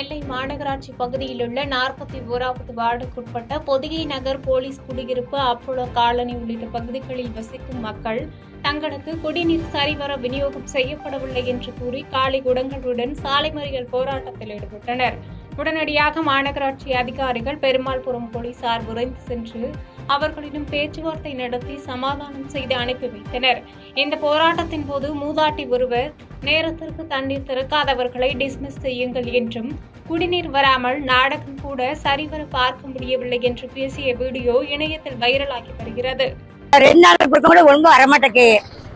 நெல்லை மாநகராட்சி பகுதியில் உள்ள 41வது வார்டுக்குட்பட்ட பொதிகை நகர் போலீஸ் குடியிருப்பு அப்போலோ காலனி உள்ளிட்ட பகுதிகளில் வசிக்கும் மக்கள் தங்களுக்கு குடிநீர் சரிவர விநியோகம் செய்யப்படவில்லை என்று கூறி காலி குடங்களுடன் சாலை மறியல் போராட்டத்தில் ஈடுபட்டனர். உடனடியாக மாநகராட்சி அதிகாரிகள் பெருமாள்புரம் போலீசார் விரைந்து சென்று அவர்களிடம் பேச்சுவார்த்தை நடத்தி சமாதானம் செய்து அனுப்பி வைத்தனர். இந்த போராட்டத்தின் போது மூதாட்டி ஒருவர் நேரத்திற்கு தண்ணீர் திறக்காதவர்களை டிஸ்மிஸ் செய்யுங்கள் என்றும் குடிநீர் வராமல் நாடகம் கூட சரிவர பார்க்க முடியவில்லை என்று பேசிய வீடியோ இணையத்தில் வைரலாகி வருகிறது. 2 நாளுக்கு கூட ஒழுங்கு வரமாட்டேக்கு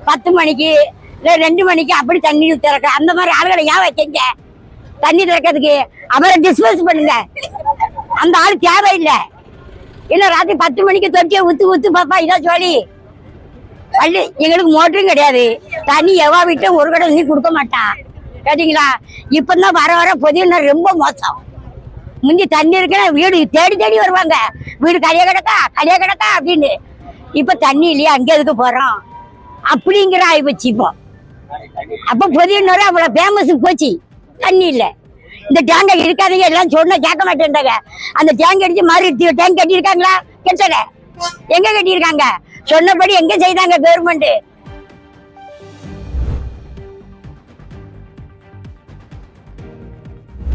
10 மணிக்கு இல்ல 2 மணிக்கு அப்படி தண்ணீர் திறக்க அந்த மாதிரி ஆளுகளை ஏன் வைக்கீங்க? தண்ணி திறக்கிறதுக்கு அவரை டிஸ்மிஸ் பண்ணுங்க. அந்த ஆள் தேவையில்லை. இல்ல ராத்திரி 10 மணிக்கு தொட்டியை ஊத்து பாப்பா இதான் சொல்லி பள்ளி எங்களுக்கு மோட்டரும் கிடையாது. தண்ணி எவ்வா வீட்டும் ஒரு கடை நீ கொடுக்க மாட்டான் கேட்டீங்களா? இப்பதான் வர வர பொதியினர் ரொம்ப மோசம். முந்தி தண்ணி இருக்குன்னா வீடு தேடி தேடி வருவாங்க. வீடு கலியா கிடக்கா அப்படின்னு. இப்ப தண்ணி இல்லையா அங்கே எதுக்கு போறோம் அப்படிங்கிற ஆயிப்போச்சு. இப்போ அப்ப பொதியினர் அவ்வளவு ஃபேமஸ் போச்சு. தண்ணி இல்ல. இந்த டேங்கை இருக்காதீங்க எல்லாம் சொன்ன கேட்க மாட்டேன்டாங்க. அந்த டேங்க் அடிச்சு மாறி டேங்க் கட்டியிருக்காங்களா? கெட்டல. எங்க கட்டியிருக்காங்க? சொன்னபடி எங்க செய்தாங்க கவர்மெண்ட்?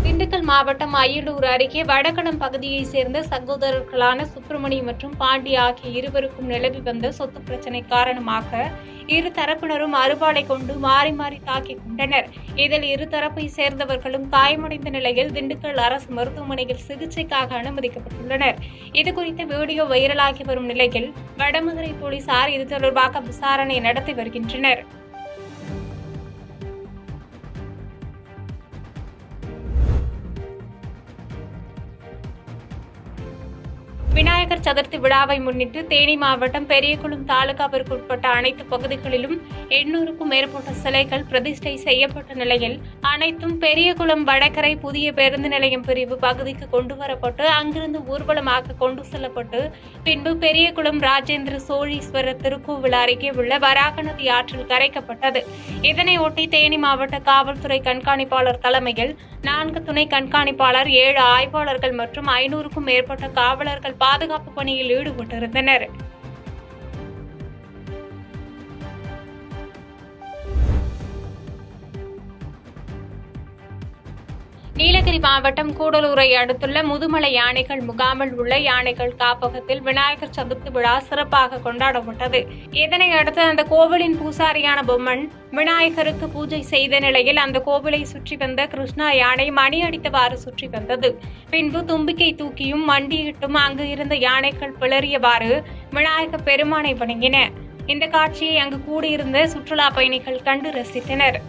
திண்டுக்கல் மாவட்டம் அய்யலூர் அருகே வடகடம் பகுதியைச் சேர்ந்த சகோதரர்களான சுப்பிரமணியம் மற்றும் பாண்டி ஆகிய இருவருக்கும் நிலவி வந்த சொத்து பிரச்சினை காரணமாக இரு தரப்பினரும் அறுவாளை கொண்டு மாறி மாறி தாக்கிக் கொண்டனர். இதில் இருதரப்பை சேர்ந்தவர்களும் காயமடைந்த நிலையில் திண்டுக்கல் அரசு மருத்துவமனையில் சிகிச்சைக்காக அனுமதிக்கப்பட்டுள்ளனர். இதுகுறித்த வீடியோ வைரலாகி வரும் நிலையில் வடமதுரை போலீசார் இது தொடர்பாக விசாரணை நடத்தி வருகின்றனர். விநாயகர் சதுர்த்தி விழாவை முன்னிட்டு தேனி மாவட்டம் பெரியகுளம் தாலுகாவிற்குட்பட்ட அனைத்து பகுதிகளிலும் 800க்கும் மேற்பட்ட சிலைகள் பிரதிஷ்டை செய்யப்பட்ட நிலையில் அனைத்தும் பெரியகுளம் வடகரை புதிய பேருந்து நிலையம் பிரிவு பகுதிக்கு கொண்டுவரப்பட்டு அங்கிருந்து ஊர்வலமாக கொண்டு செல்லப்பட்டு பின்பு பெரியகுளம் ராஜேந்திர சோழீஸ்வரர் திருக்கோவில் அருகே உள்ள வராகநதி ஆற்றில் கரைக்கப்பட்டது. இதனையொட்டி தேனி மாவட்ட காவல்துறை கண்காணிப்பாளர் தலைமையில் 4 துணை கண்காணிப்பாளர், 7 ஆய்வாளர்கள் மற்றும் 500க்கும் மேற்பட்ட காவலர்கள் பாதுகாப்பு பணியில் ஈடுபட்டிருந்தனர். நீலகிரி மாவட்டம் கூடலூரை அடுத்துள்ள முதுமலை யானைகள் முகாமில் உள்ள யானைகள் காப்பகத்தில் விநாயகர் சதுர்த்தி விழா சிறப்பாக கொண்டாடப்பட்டது. இதனையடுத்து அந்த கோவிலின் பூசாரியான பொம்மன் விநாயகருக்கு பூஜை செய்த நிலையில் அந்த கோவிலை சுற்றி வந்த கிருஷ்ணா யானை மணி அடித்தவாறு சுற்றி வந்தது. பின்பு தும்பிக்கை தூக்கியும் மண்டியிட்டும் அங்கு இருந்த யானைகள் பிளறியவாறு விநாயகர் பெருமானை வணங்கின. இந்த காட்சியை அங்கு கூடியிருந்த சுற்றுலா பயணிகள் கண்டு ரசித்தனர்.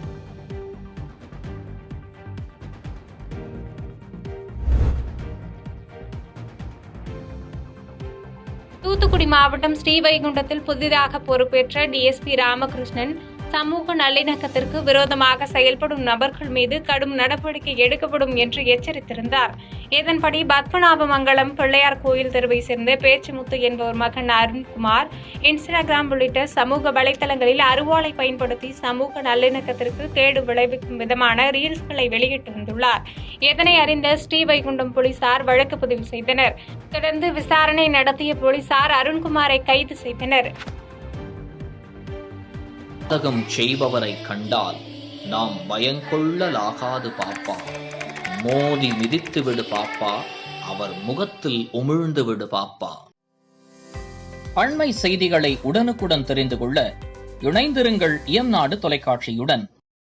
தூத்துக்குடி மாவட்டம் ஸ்ரீவைகுண்டத்தில் புதிதாக பொறுப்பேற்ற டிஎஸ்பி ராமகிருஷ்ணன் சமூக நல்லிணக்கத்திற்கு விரோதமாக செயல்படும் நபர்கள் மீது கடும் நடவடிக்கை எடுக்கப்படும் என்று எச்சரித்திருந்தார். இதன்படி பத்மநாபமங்கலம் பிள்ளையார் கோயில் தெருவை சேர்ந்த பேச்சுமுத்து என்பவர் மகன் அருண்குமார் இன்ஸ்டாகிராம் உள்ளிட்ட சமூக வலைதளங்களில் அருவாளை பயன்படுத்தி சமூக நல்லிணக்கத்திற்கு கேடு விளைவிக்கும் விதமான ரீல்ஸ்களை வெளியிட்டு வந்துள்ளார். இதனை அறிந்த ஸ்ரீவைகுண்டம் போலீசார் வழக்கு பதிவு செய்தனர். தொடர்ந்து விசாரணை நடத்திய போலீசார் அருண்குமாரை கைது செய்தனர். பாதகம் செய்பவரை கண்டால் நாம் பயங்கொள்ளலாகாது பாப்பா. மோதி மிதித்து விடு பாப்பா, அவர் முகத்தில் உமிழ்ந்து விடு பாப்பா. அண்மை செய்திகளை உடனுக்குடன் தெரிந்து கொள்ள இணைந்திருங்கள் இயம்நாடு தொலைக்காட்சியுடன்.